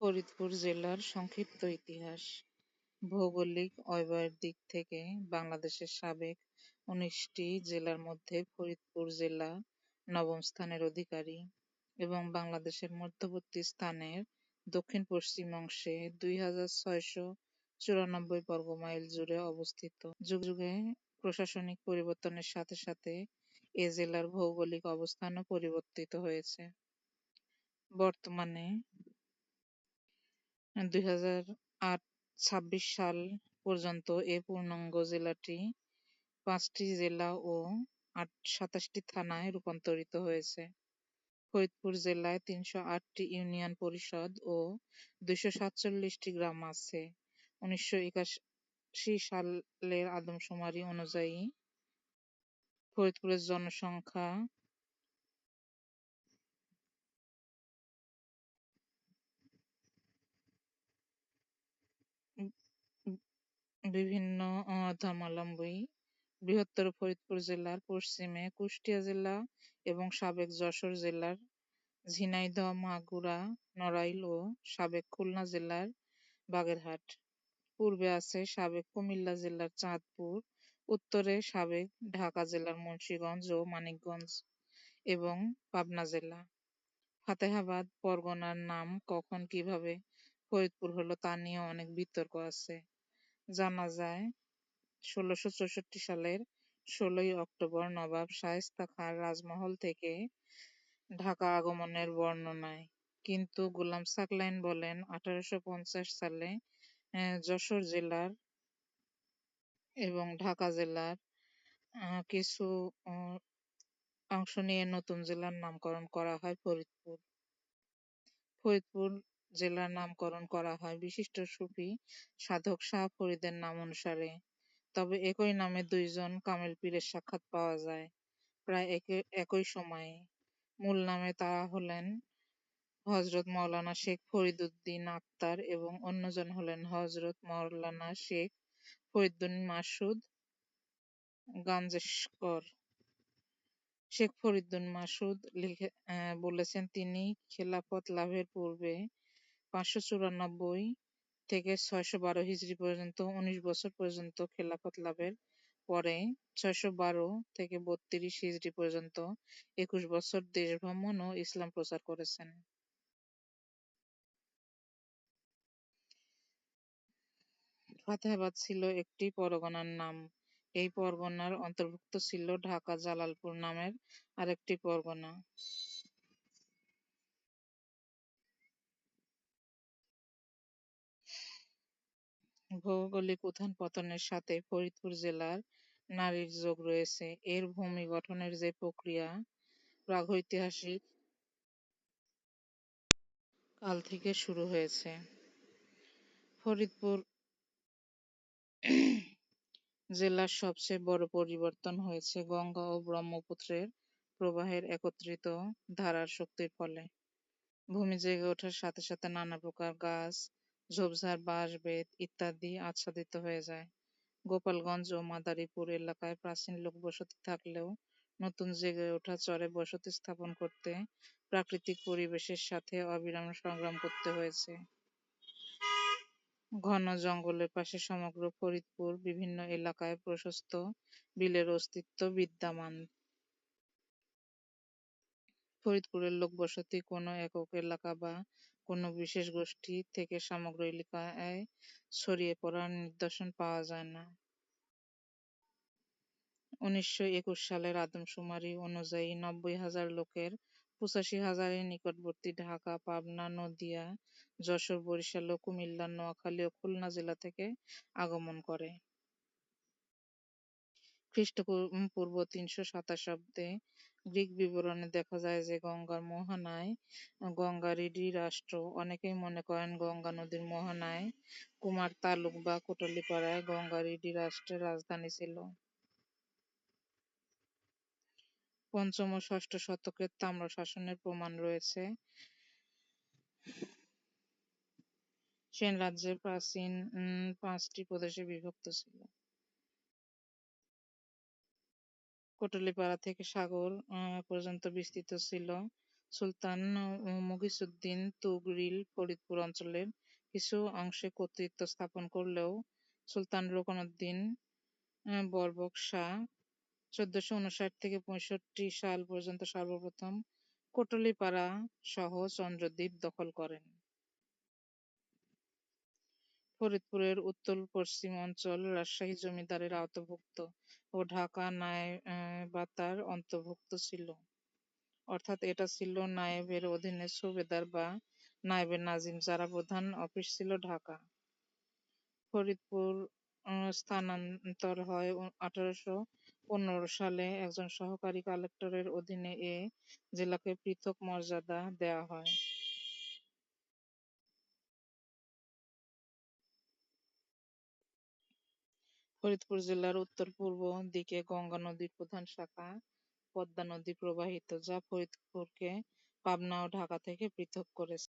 ফরিদপুর জেলার সংক্ষিপ্ত ইতিহাস। ভৌগোলিক অবয়বের দিক থেকে বাংলাদেশের সাবেক ১৯টি জেলার মধ্যে ফরিদপুর জেলা নবম স্থানের অধিকারী এবং বাংলাদেশের মধ্যবর্তী স্থানের দক্ষিণ-পশ্চিম অংশে ২,৬৯৪ বর্গমাইল জুড়ে অবস্থিত। যুগে যুগে প্রশাসনিক পরিবর্তনের সাথে সাথে এ জেলার ভৌগোলিক অবস্থানও পরিবর্তিত হয়েছে। বর্তমানে ২০২৬ সাল পর্যন্ত এ পূর্ণাঙ্গ জেলাটি ৫টি জেলা ও ২৭টি থানায় রূপান্তরিত হয়েছে। ফরিদপুর জেলায় ৩০৮টি ইউনিয়ন পরিষদ ও ২৪৭টি গ্রাম আছে। ১৯৮১ সালের আদমশুমারি অনুযায়ী ফরিদপুরের জনসংখ্যা বিভিন্ন ধর্মাবলম্বী। বৃহত্তর ফরিদপুর জেলার পশ্চিমে কুষ্টিয়া জেলা এবং সাবেক যশোর জেলার ঝিনাইদহ, মাগুরা, নড়াইল ও সাবেক খুলনা জেলার বাগেরহাট। পূর্বে আছে সাবেক কুমিল্লা জেলার চাঁদপুর, উত্তরে সাবেক ঢাকা জেলার মুন্সিগঞ্জ ও মানিকগঞ্জ এবং পাবনা জেলা। ফাতেহাবাদ পরগনার নাম কখন কিভাবে ফরিদপুর হলো তা নিয়ে অনেক বিতর্ক আছে। জানা যায় ১৬৬৪ সালের ১৬ই অক্টোবর নবাব শায়েস্তা খাঁর রাজমহল থেকে ঢাকা আগমনের বর্ণনায়, কিন্তু গোলাম সাকলাইন বলেন ১৮৫০ সালে যশোর জেলার এবং ঢাকা জেলার কিছু অংশ নিয়ে নতুন জেলার নামকরণ করা হয় ফরিদপুর। ফরিদপুর জেলার নামকরণ করা হয় বিশিষ্ট সুফি সাধক শাহ ফরিদের নাম অনুসারে। তবে একই নামে দুইজন কামেল পীরের সাক্ষাৎ পাওয়া যায় প্রায় একই সময়ে। মূল নামে তারা হলেন হযরত মাওলানা শেখ ফরিদউদ্দীন আখতার এবং অন্যজন হলেন হযরত মাওলানা শেখ ফরিদুদ্দীন মাসুদ গাঞ্জেশকর। শেখ ফরিদুদ্দীন মাসুদ বলেছেন তিনি খেলাফত লাভের পূর্বে ৫৯৪ থেকে ৬১২ হিজরি পর্যন্ত ১৯ বছর পর্যন্ত, খেলাফত লাভের পরে ৬১২ থেকে ৩২ হিজরি পর্যন্ত ২১ বছর দেশ ভ্রমণ ও ইসলাম প্রচার করেছেন। ফাতেহাবাদ ছিল একটি পরগনার নাম। এই পরগনার অন্তর্ভুক্ত ছিল ঢাকা জালালপুর নামের আরেকটি পরগনা। ভৌগোলিক উত্থান-পতনের সাথে ফরিদপুর জেলার নারীর যোগ রয়েছে। এর ভূমি গঠনের যে প্রক্রিয়া প্রাগৈতিহাসিক কাল থেকে শুরু হয়েছে। ফরিদপুর জেলার সবচেয়ে বড় পরিবর্তন হয়েছে গঙ্গা ও ব্রহ্মপুত্রের প্রবাহের একত্রিত ধারার শক্তির ফলে। ভূমি জেগে ওঠার সাথে সাথে নানা প্রকার গাছ, ঝোপঝাড়, বাঁশ, বেত ইত্যাদি আচ্ছাদিত হয়ে যায়। গোপালগঞ্জ ও মাদারীপুর এলাকায় প্রাচীন লোকবসতি থাকলেও নতুন জেগে ওঠা চরে বসতি স্থাপন করতে প্রাকৃতিক পরিবেশের সাথে অবিরাম সংগ্রাম করতে হয়েছে। ঘন জঙ্গলের পাশে সমগ্র ফরিদপুর বিভিন্ন এলাকায় প্রশস্ত বিলের অস্তিত্ব বিদ্যমান। ফরিদপুরের লোকবসতি কোনো একক এলাকা বা কোনো বিশেষ গোষ্ঠী থেকে সমগ্র এলাকায় ছড়িয়ে পড়ার নিদর্শন পাওয়া যায় না। ১৯২১ সালের আদমশুমারি অনুযায়ী ৯০,০০০ লোকের ৮৫,০০০-এর নিকটবর্তী ঢাকা, পাবনা, নদিয়া, যশোর, বরিশাল ও কুমিল্লা, নোয়াখালী ও খুলনা জেলা থেকে আগমন করে। খ্রিস্টপূর্ব ৩২৭ গ্রিক বিবরণে দেখা যায় যে গঙ্গার মোহনায় গঙ্গারিডি রাষ্ট্র। অনেকেই মনে করেন গঙ্গা নদীর মোহনায় কুমার তালুক বা কোটালীপাড়ায় গঙ্গারিডি রাষ্ট্রের রাজধানী ছিল। পঞ্চম ও ষষ্ঠ শতকের তাম্রশাসনের প্রমাণ রয়েছে। সেন রাজ্যের প্রাচীন ৫টি প্রদেশে বিভক্ত ছিল। কোটালীপাড়া থেকে সাগর পর্যন্ত বিস্তৃত ছিল। সুলতান মুগিসউদ্দিন তুগরিল ফরিদপুর অঞ্চলের কিছু অংশে কর্তৃত্ব স্থাপন করলেও সুলতান রুকনউদ্দিন বরবক শাহ 1459 থেকে 65 সাল পর্যন্ত সর্বপ্রথম কোটলীপাড়া সহ চন্দ্রদ্বীপ দখল করেন। ফরিদপুরের উত্তর-পশ্চিম অঞ্চল রাজশাহী জমিদারের আওতাভুক্ত ও ঢাকা নায়েবাতার অন্তর্ভুক্ত ছিল, অর্থাৎ এটা ছিল নায়েবের অধীনে সুবেদার বা নায়েবে নাজিম, যার প্রধান অফিস ছিল ঢাকা। ফরিদপুর স্থানান্তর হয় 1815 সালে। একজন সহকারী কালেক্টরের অধীনে এ জেলাকে পৃথক মর্যাদা দেয়া হয়। ফরিদপুর জেলার উত্তর-পূর্ব দিকে গঙ্গা নদীর প্রধান শাখা পদ্মা নদী প্রবাহিত, যা ফরিদপুরকে পাবনা ও ঢাকা থেকে পৃথক করেছে।